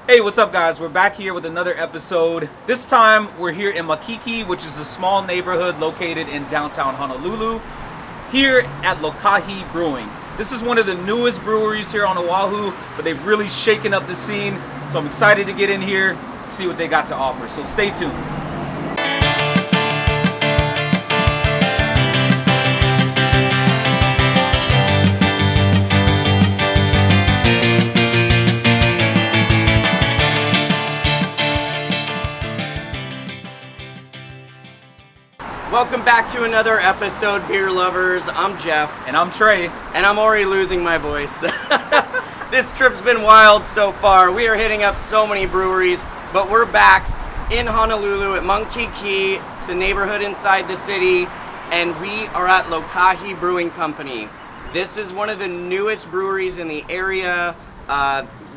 Hey, what's up guys? We're back here with another episode. This time we're here in Makiki, which is a small neighborhood located in downtown Honolulu, here at Lokahi Brewing. This is one of the newest breweries here on Oahu, but they've really shaken up the scene. So I'm excited to get in here and see what they got to offer. So stay tuned. Welcome back to another episode, beer lovers. I'm Jeff. And I'm Trey. And I'm already losing my voice. This trip's been wild so far. We are hitting up so many breweries, but we're back in Honolulu at Makiki. It's a neighborhood inside the city, and we are at Lokahi Brewing Company. This is one of the newest breweries in the area.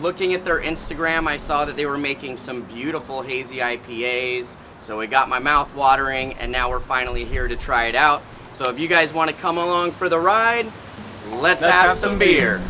Looking at their Instagram, I saw that they were making some beautiful hazy IPAs. So it got my mouth watering, and now we're finally here to try it out. So if you guys want to come along for the ride, let's have some beer.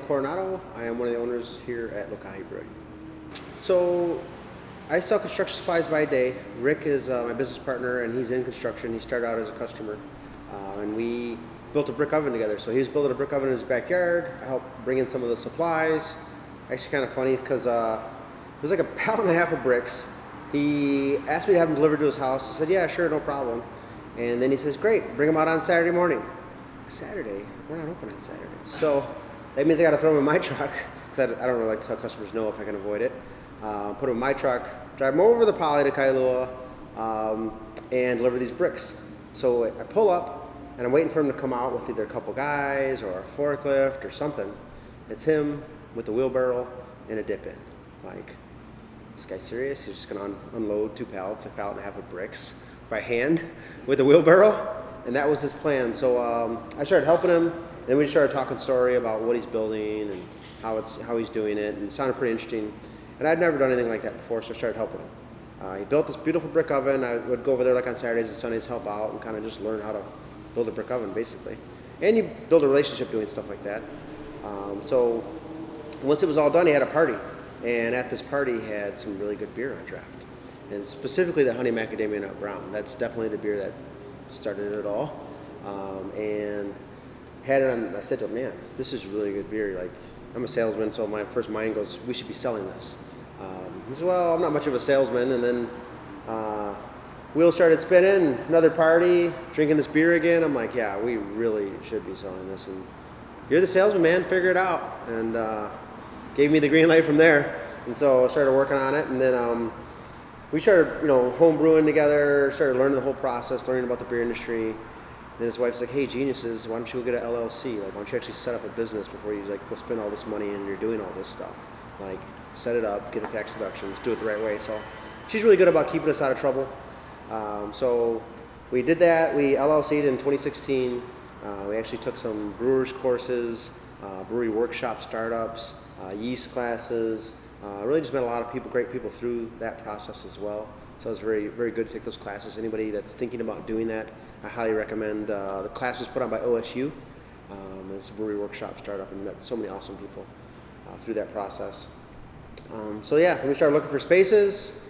Coronado. I am one of the owners here at Lokahi Brewing. So I sell construction supplies by day. Rick is my business partner, and he's in construction. He started out as a customer, and we built a brick oven together. So he was building a brick oven in his backyard. I helped bring in some of the supplies. Actually kind of funny because it was like a pound and a half of bricks. He asked me to have them delivered to his house. I said, yeah, sure, no problem. And then he says, great, bring them out on Saturday morning. Saturday? We're not open on Saturdays. So that means I got to throw them in my truck, because I don't really like to tell customers no if I can avoid it. Put them in my truck, drive them over the poly to Kailua, and deliver these bricks. So I pull up, and I'm waiting for him to come out with either a couple guys or a forklift or something. It's him with the wheelbarrow and a dip in. Like, this guy's serious? He's just going to unload 2 pallets, a pallet and a half of bricks by hand with a wheelbarrow? And that was his plan. So I started helping him. Then we started talking story about what he's building and how he's doing it, and it sounded pretty interesting. And I'd never done anything like that before, so I started helping him. He built this beautiful brick oven. I would go over there like on Saturdays and Sundays, help out, and kind of just learn how to build a brick oven, basically. And you build a relationship doing stuff like that. So once it was all done, he had a party, and at this party, he had some really good beer on draft, and specifically the Honey Macadamia Nut Brown. That's definitely the beer that started it all. And had it on, I said to him, man, this is really good beer. Like, I'm a salesman, so my first mind goes, we should be selling this. He said, well, I'm not much of a salesman. And then wheels started spinning, another party, drinking this beer again. I'm like, yeah, we really should be selling this. And you're the salesman, man, figure it out. And gave me the green light from there. And so I started working on it. And then we started, home brewing together, started learning the whole process, learning about the beer industry. And his wife's like, hey, geniuses, why don't you go get an LLC? Like, why don't you actually set up a business before you go spend all this money and you're doing all this stuff? Like, set it up, get the tax deductions, do it the right way. So she's really good about keeping us out of trouble. So we did that. We LLC'd in 2016. We actually took some brewers courses, brewery workshop startups, yeast classes. Really just met a lot of people, great people through that process as well. So it was very, very good to take those classes. Anybody that's thinking about doing that, I highly recommend the classes put on by OSU. It's a brewery workshop startup, and met so many awesome people through that process. So yeah, then we started looking for spaces,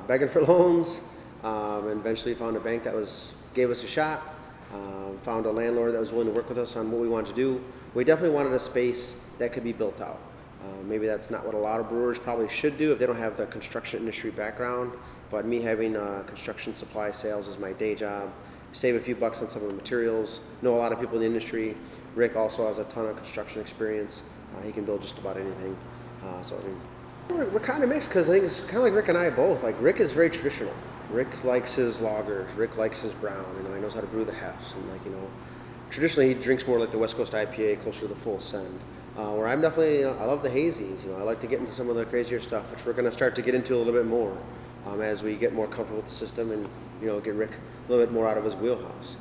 begging for loans, and eventually found a bank that gave us a shot. Found a landlord that was willing to work with us on what we wanted to do. We definitely wanted a space that could be built out. Maybe that's not what a lot of brewers probably should do if they don't have the construction industry background, but me having construction supply sales as my day job, save a few bucks on some of the materials, know a lot of people in the industry. Rick also has a ton of construction experience. He can build just about anything. So I mean, we're kind of mixed because I think it's kind of like Rick and I both. Like Rick is very traditional. Rick likes his lagers. Rick likes his brown. He knows how to brew the hefts, and traditionally he drinks more like the West Coast IPA, closer to the full send. Where I'm definitely, I love the hazies. I like to get into some of the crazier stuff, which we're going to start to get into a little bit more as we get more comfortable with the system and get Rick a little bit more out of his wheelhouse.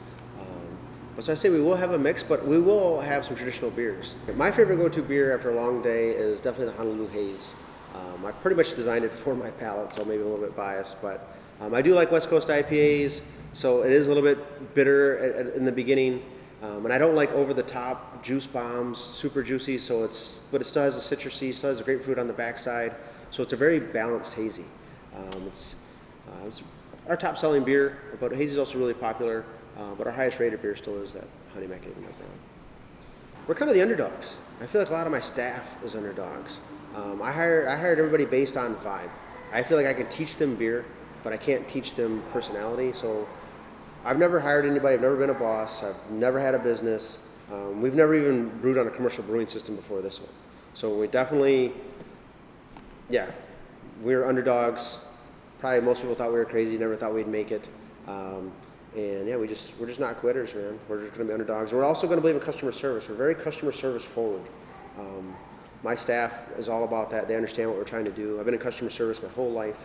But so I say we will have a mix, but we will have some traditional beers. My favorite go-to beer after a long day is definitely the Honolulu Haze. I pretty much designed it for my palate, so maybe a little bit biased, but I do like West Coast IPAs, so it is a little bit bitter in the beginning, and I don't like over-the-top juice bombs, super juicy. But it still has a citrusy, still has a grapefruit on the backside, so it's a very balanced hazy. It's our top-selling beer, but hazy is also really popular. But our highest-rated beer still is that Honey Macadamia Brown. We're kind of the underdogs. I feel like a lot of my staff is underdogs. I hired everybody based on vibe. I feel like I can teach them beer, but I can't teach them personality. So I've never hired anybody. I've never been a boss. I've never had a business. We've never even brewed on a commercial brewing system before this one. So we definitely, we're underdogs. Probably most people thought we were crazy, never thought we'd make it. And yeah, we're just not quitters, man. We're just going to be underdogs. We're also going to believe in customer service. We're very customer service forward. My staff is all about that. They understand what we're trying to do. I've been in customer service my whole life.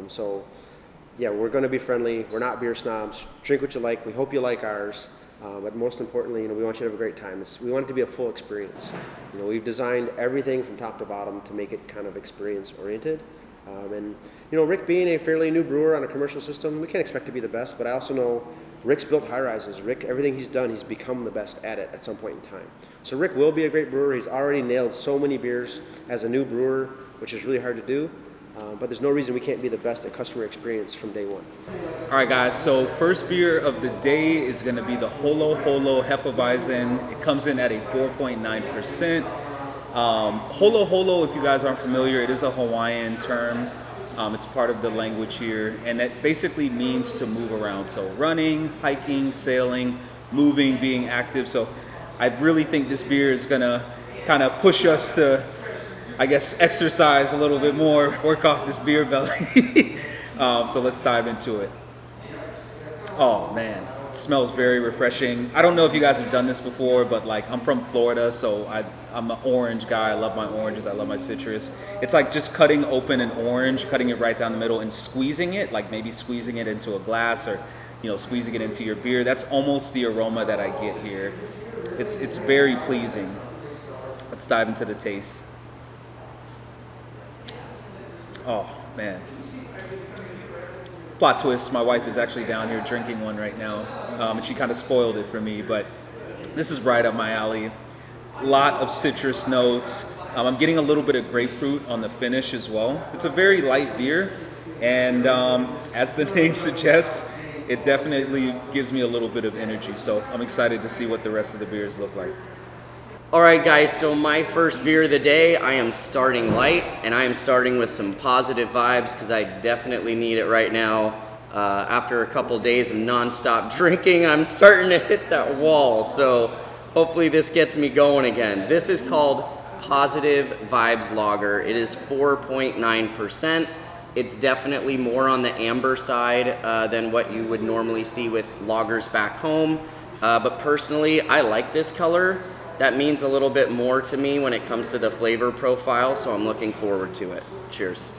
So yeah, we're going to be friendly. We're not beer snobs. Drink what you like. We hope you like ours. But most importantly, we want you to have a great time. We want it to be a full experience. We've designed everything from top to bottom to make it kind of experience oriented. And Rick being a fairly new brewer on a commercial system, we can't expect to be the best, but I also know Rick's built high rises. Rick, everything he's done, he's become the best at it at some point in time. So Rick will be a great brewer. He's already nailed so many beers as a new brewer, which is really hard to do. But there's no reason we can't be the best at customer experience from day one. All right, guys, so first beer of the day is going to be the Holoholo Hefeweizen. It comes in at a 4.9%. Holoholo, if you guys aren't familiar, it is a Hawaiian term. It's part of the language here, and that basically means to move around. So running, hiking, sailing, moving, being active. So I really think this beer is going to kind of push us to, I guess, exercise a little bit more, work off this beer belly. So let's dive into it. Oh, man. It smells very refreshing. I don't know if you guys have done this before, but I'm from Florida, so I'm an orange guy. I love my oranges. I love my citrus. It's like just cutting open an orange, cutting it right down the middle and squeezing it, like maybe squeezing it into a glass or, squeezing it into your beer. That's almost the aroma that I get here. It's very pleasing. Let's dive into the taste. Oh, man. Plot twist, my wife is actually down here drinking one right now, and she kind of spoiled it for me, but this is right up my alley. A lot of citrus notes. I'm getting a little bit of grapefruit on the finish as well. It's a very light beer, and as the name suggests, it definitely gives me a little bit of energy, so I'm excited to see what the rest of the beers look like. All right, guys, so my first beer of the day, I am starting light, and I am starting with some positive vibes because I definitely need it right now. After a couple days of nonstop drinking, I'm starting to hit that wall, so hopefully this gets me going again. This is called Positive Vibes Lager. It is 4.9%. It's definitely more on the amber side than what you would normally see with lagers back home, but personally, I like this color. That means a little bit more to me when it comes to the flavor profile, so I'm looking forward to it. Cheers.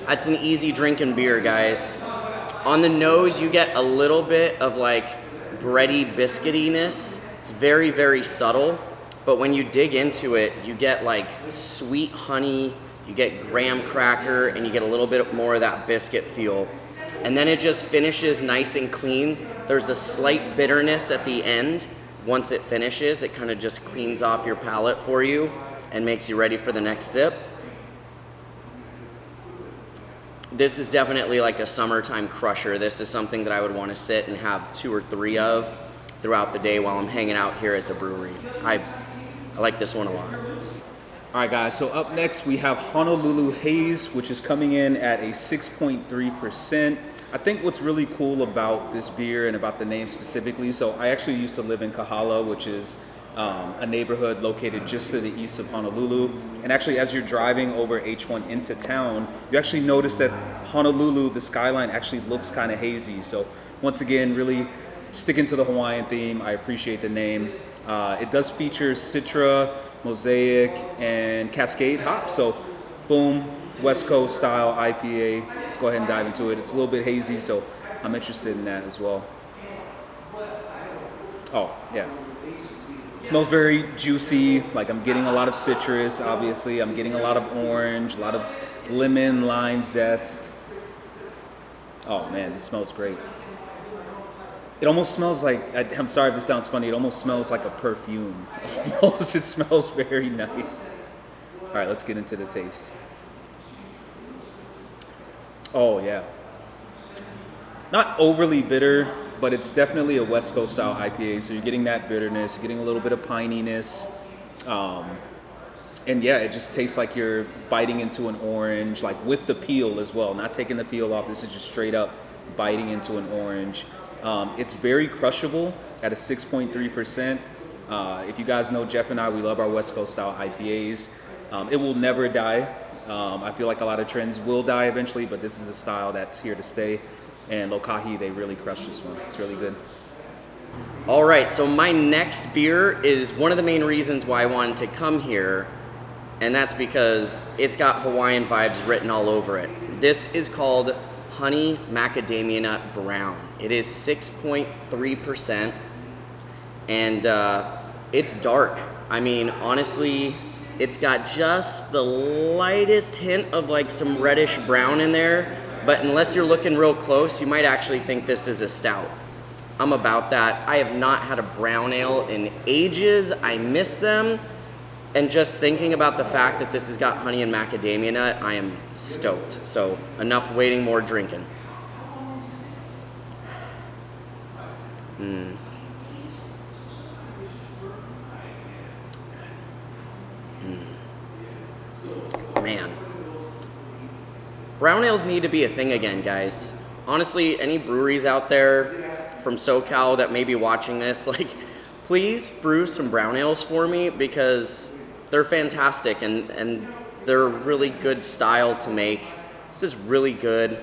That's an easy drinking beer, guys. On the nose, you get a little bit of bready biscuitiness. It's very, very subtle. but when you dig into it, you get like sweet honey, you get graham cracker, and you get a little bit more of that biscuit feel. And then it just finishes nice and clean. There's a slight bitterness at the end. Once it finishes, it kind of just cleans off your palate for you and makes you ready for the next sip. This is definitely like a summertime crusher. This is something that I would want to sit and have 2 or 3 of throughout the day while I'm hanging out here at the brewery. I like this one a lot. All right, guys, so up next we have Honolulu Haze, which is coming in at a 6.3%. I think what's really cool about this beer and about the name specifically, so I actually used to live in Kahala, which is a neighborhood located just to the east of Honolulu. And actually, as you're driving over H1 into town, you actually notice that Honolulu, the skyline actually looks kind of hazy. So once again, really sticking to the Hawaiian theme. I appreciate the name. It does feature Citra, Mosaic, and Cascade hops. So boom, West Coast style IPA. Let's go ahead and dive into it. It's a little bit hazy, so I'm interested in that as well. Oh, yeah. It smells very juicy. Like I'm getting a lot of citrus, obviously. I'm getting a lot of orange, a lot of lemon, lime zest. Oh man, this smells great. It almost smells like, I'm sorry if this sounds funny, it almost smells like a perfume. Almost, it smells very nice. All right, let's get into the taste. Oh yeah. Not overly bitter, but it's definitely a West Coast style IPA. So you're getting that bitterness, you're getting a little bit of pininess. And yeah, it just tastes like you're biting into an orange, like with the peel as well. Not taking the peel off, this is just straight up biting into an orange. It's very crushable at a 6.3%. If you guys know Jeff and I, we love our West Coast style IPAs. It will never die. I feel like a lot of trends will die eventually, but this is a style that's here to stay. And Lokahi, they really crushed this one. It's really good. All right, so my next beer is one of the main reasons why I wanted to come here, and that's because it's got Hawaiian vibes written all over it. This is called Honey Macadamia Nut Brown. It is 6.3%, and it's dark. I mean, honestly, it's got just the lightest hint of like some reddish brown in there, but unless you're looking real close, you might actually think this is a stout. I'm about that. I have not had a brown ale in ages. I miss them. And just thinking about the fact that this has got honey and macadamia nut, I am stoked. So enough waiting, more drinking. Man. Brown ales need to be a thing again, guys. Honestly, any breweries out there from SoCal that may be watching this, like, please brew some brown ales for me because they're fantastic and they're a really good style to make. This is really good.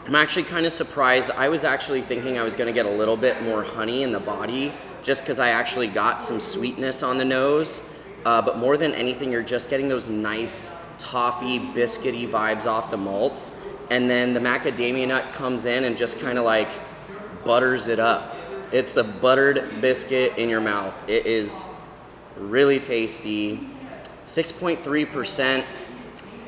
I'm actually kind of surprised. I was actually thinking I was going to get a little bit more honey in the body just because I actually got some sweetness on the nose. But more than anything, you're just getting those nice toffee, biscuity vibes off the malts. And then the macadamia nut comes in and just kind of like butters it up. It's a buttered biscuit in your mouth. It is really tasty. 6.3%.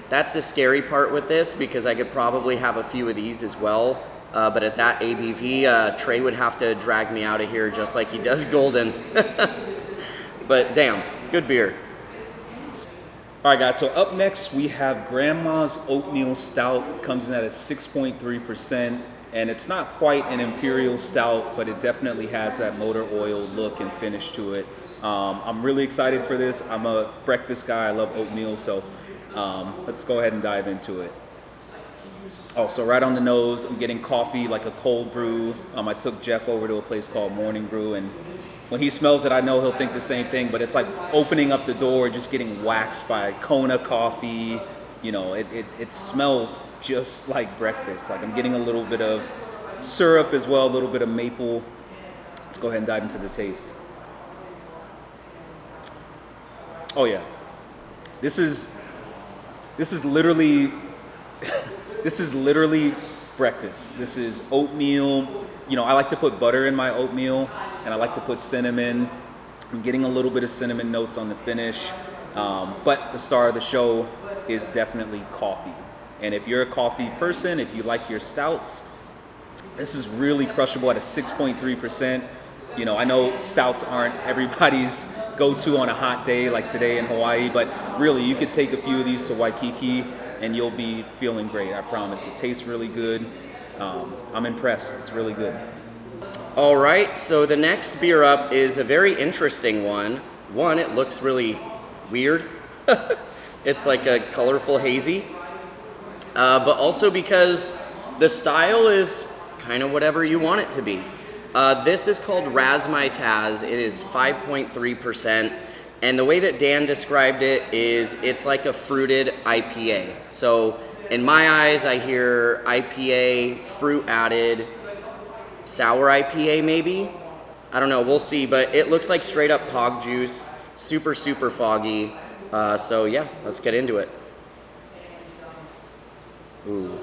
That's the scary part with this because I could probably have a few of these as well. But at that ABV, Trey would have to drag me out of here just like he does Golden. But damn, good beer. All right, guys, so up next we have Grandma's Oatmeal Stout. It comes in at a 6.3%, and it's not quite an imperial stout, but it definitely has that motor oil look and finish to it. I'm really excited for this. I'm a breakfast guy. I love oatmeal, so let's go ahead and dive into it. Oh, so right on the nose, I'm getting coffee, like a cold brew. I took Jeff over to a place called Morning Brew, and when he smells it, I know he'll think the same thing, but it's like opening up the door, just getting waxed by Kona coffee. You know, it smells just like breakfast. Like I'm getting a little bit of syrup as well, a little bit of maple. Let's go ahead and dive into the taste. Oh yeah, this is literally this is literally breakfast. This is oatmeal. You know, I like to put butter in my oatmeal, and I like to put cinnamon. I'm getting a little bit of cinnamon notes on the finish, but the star of the show is definitely coffee. And if you're a coffee person, if you like your stouts, this is really crushable at a 6.3%. You know, I know stouts aren't everybody's go-to on a hot day like today in Hawaii, but really you could take a few of these to Waikiki and you'll be feeling great, I promise. It tastes really good. I'm impressed. It's really good. All right, so the next beer up is a very interesting one. One, it looks really weird. It's like a colorful hazy. But also because the style is kind of whatever you want it to be. This is called Rasmitaz. It is 5.3%. And the way that Dan described it is it's like a fruited IPA. So in my eyes, I hear IPA, fruit added, sour IPA maybe? I don't know, we'll see, but it looks like straight up pog juice, super, super foggy. So yeah, let's get into it. Ooh.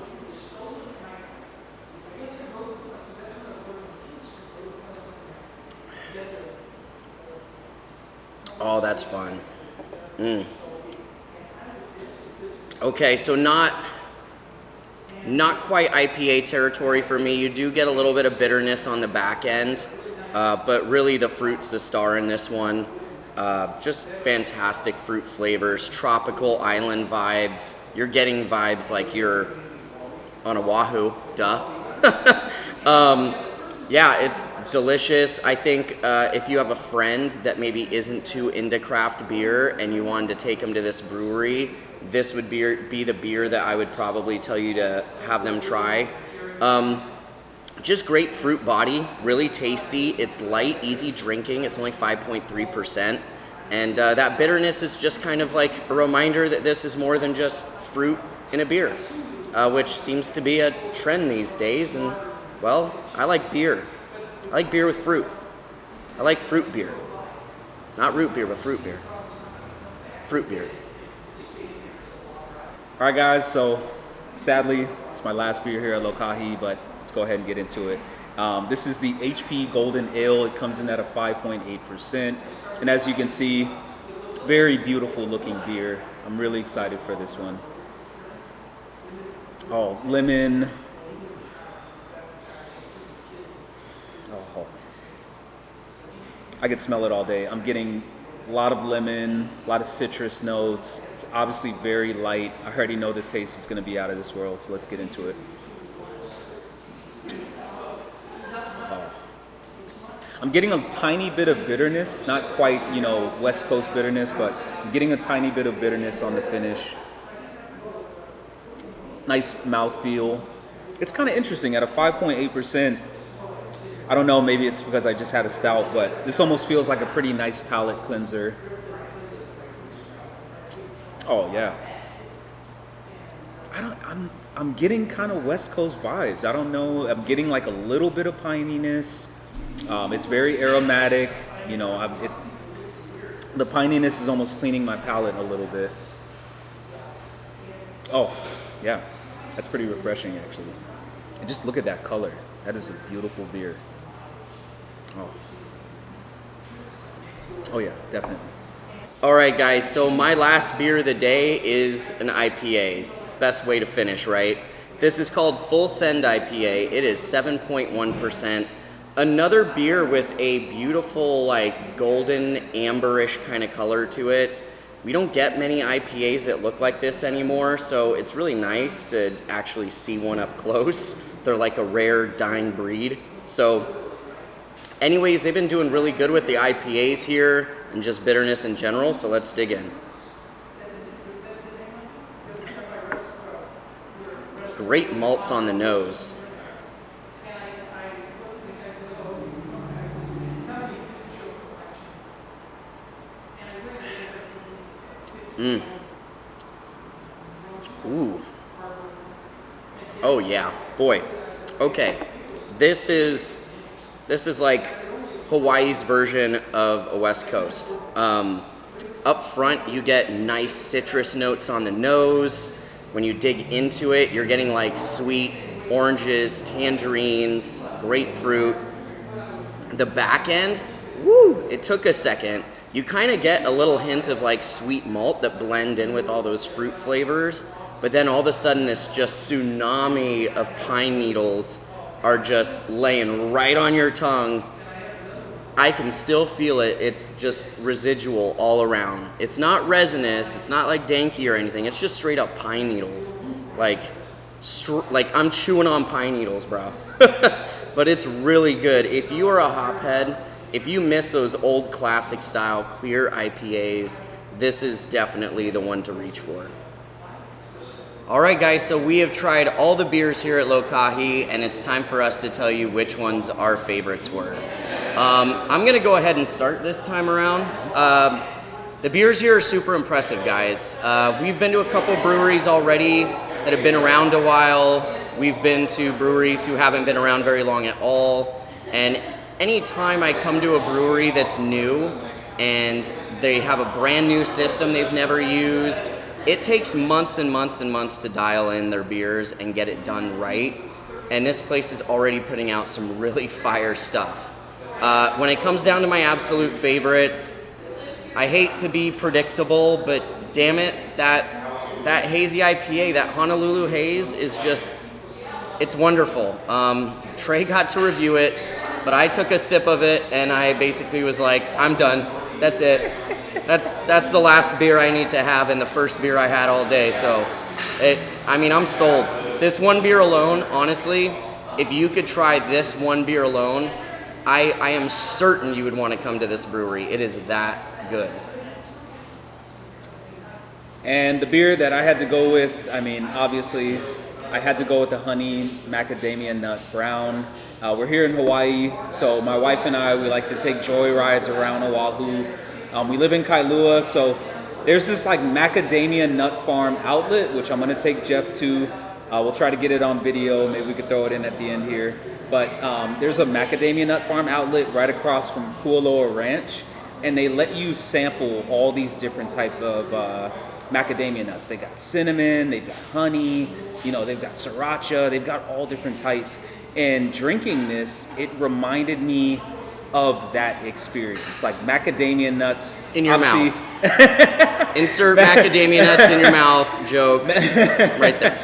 Oh, that's fun. Okay, so not quite IPA territory for me. You do get a little bit of bitterness on the back end, but really the fruit's the star in this one. Just fantastic fruit flavors, tropical island vibes. You're getting vibes like you're on Oahu, duh. Yeah, it's delicious. I think if you have a friend that maybe isn't too into craft beer and you wanted to take them to this brewery, this would be the beer that I would probably tell you to have them try. Just great fruit body, really tasty. It's light, easy drinking. It's only 5.3%. And that bitterness is just kind of like a reminder that this is more than just fruit in a beer, which seems to be a trend these days. And well, I like beer. I like beer with fruit. I like fruit beer. Not root beer, but fruit beer. Fruit beer. All right, guys, so sadly, it's my last beer here at Lokahi, but let's go ahead and get into it. This is the HP Golden Ale. It comes in at a 5.8%. And as you can see, very beautiful looking beer. I'm really excited for this one. Oh, lemon. Oh, I could smell it all day. I'm getting a lot of lemon, a lot of citrus notes. It's obviously very light. I already know the taste is going to be out of this world, so let's get into it. I'm getting a tiny bit of bitterness, not quite, West Coast bitterness, but I'm getting a tiny bit of bitterness on the finish. Nice mouthfeel. It's kind of interesting at a 5.8%. I don't know, maybe it's because I just had a stout, but this almost feels like a pretty nice palate cleanser. Oh yeah. I'm getting kind of West Coast vibes. I don't know. I'm getting like a little bit of pininess. It's very aromatic. The pininess is almost cleaning my palate a little bit. Oh, yeah. That's pretty refreshing, actually. And just look at that color. That is a beautiful beer. Oh yeah, definitely. All right, guys, so my last beer of the day is an IPA. Best way to finish, right? This is called Full Send IPA. It is 7.1%. Another beer with a beautiful, like, golden amberish kind of color to it. We don't get many IPAs that look like this anymore, so it's really nice to actually see one up close. They're like a rare dying breed. So anyways, they've been doing really good with the IPAs here and just bitterness in general, so let's dig in. Great malts on the nose. Ooh. Oh yeah, boy. Okay. This is like Hawaii's version of a West Coast. Up front, you get nice citrus notes on the nose. When you dig into it, you're getting like sweet oranges, tangerines, grapefruit. The back end, woo, it took a second. You kind of get a little hint of like sweet malt that blend in with all those fruit flavors, but then all of a sudden this just tsunami of pine needles are just laying right on your tongue. I can still feel it. It's just residual all around. It's not resinous, it's not like danky or anything, it's just straight up pine needles. Like I'm chewing on pine needles, bro. But it's really good. If you are a hophead, if you miss those old classic style clear IPAs, this is definitely the one to reach for. All right, guys, so we have tried all the beers here at Lokahi, and it's time for us to tell you which ones our favorites were. I'm gonna go ahead and start this time around. The beers here are super impressive, guys. We've been to a couple breweries already that have been around a while. We've been to breweries who haven't been around very long at all. And anytime I come to a brewery that's new and they have a brand new system they've never used, it takes months and months and months to dial in their beers and get it done right. And this place is already putting out some really fire stuff. When it comes down to my absolute favorite, I hate to be predictable, but damn it, that hazy IPA, that Honolulu Haze is just, it's wonderful. Trey got to review it, but I took a sip of it and I basically was like, I'm done. That's it. That's the last beer I need to have and the first beer I had all day. So, I'm sold. This one beer alone, honestly, if you could try this one beer alone, I am certain you would want to come to this brewery. It is that good. And the beer that I had to go with, obviously, I had to go with the honey macadamia nut brown. We're here in Hawaii, so my wife and I, we like to take joyrides around Oahu. We live in Kailua, so there's this like macadamia nut farm outlet, which I'm gonna take Jeff to. We'll try to get it on video. Maybe we could throw it in at the end here. But there's a macadamia nut farm outlet right across from Kualoa Ranch, and they let you sample all these different type of macadamia nuts. They got cinnamon, they've got honey, they've got sriracha, they've got all different types. And drinking this, it reminded me of that experience, like macadamia nuts in your mouth. Insert macadamia nuts in your mouth joke right there.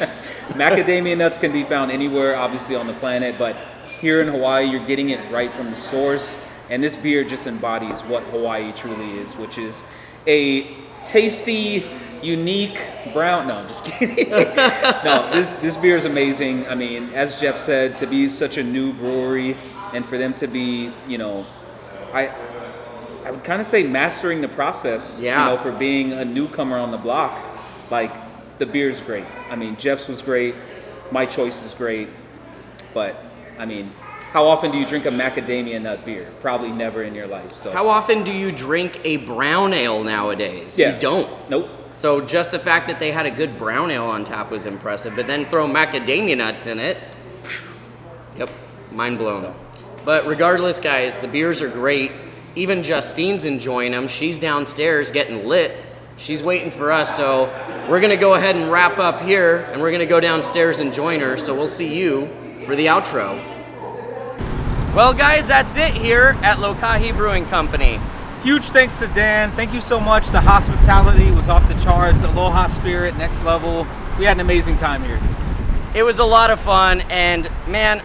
Macadamia nuts can be found anywhere, obviously, on the planet, but here in Hawaii, you're getting it right from the source. And this beer just embodies what Hawaii truly is, which is a tasty, unique brown. No, I'm just kidding. No, this beer is amazing. As Jeff said, to be such a new brewery and for them to be, I would kind of say mastering the process, for being a newcomer on the block. Like, the beer's great. Jeff's was great. My choice is great. But, how often do you drink a macadamia nut beer? Probably never in your life. So how often do you drink a brown ale nowadays? Yeah. You don't. Nope. So just the fact that they had a good brown ale on tap was impressive, but then throw macadamia nuts in it. Yep, mind blown. But regardless, guys, the beers are great. Even Justine's enjoying them. She's downstairs getting lit. She's waiting for us, so we're gonna go ahead and wrap up here, and we're gonna go downstairs and join her, so we'll see you for the outro. Well, guys, that's it here at Lokahi Brewing Company. Huge thanks to Dan. Thank you so much. The hospitality was off the charts. Aloha spirit, next level. We had an amazing time here. It was a lot of fun, and man,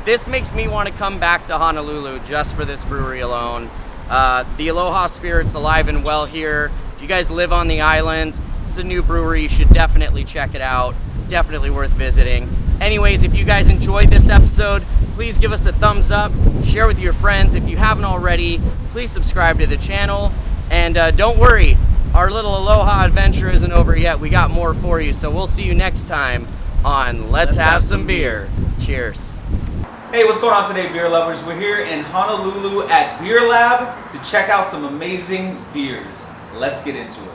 this makes me want to come back to Honolulu just for this brewery alone. The Aloha spirit's alive and well here. If you guys live on the island, it's a new brewery. You should definitely check it out. Definitely worth visiting. Anyways, if you guys enjoyed this episode, please give us a thumbs up, share with your friends. If you haven't already, please subscribe to the channel. And don't worry, our little Aloha adventure isn't over yet. We got more for you. So we'll see you next time on Let's Have Some Beer. Cheers. Hey, what's going on today, beer lovers? We're here in Honolulu at Beer Lab to check out some amazing beers. Let's get into it.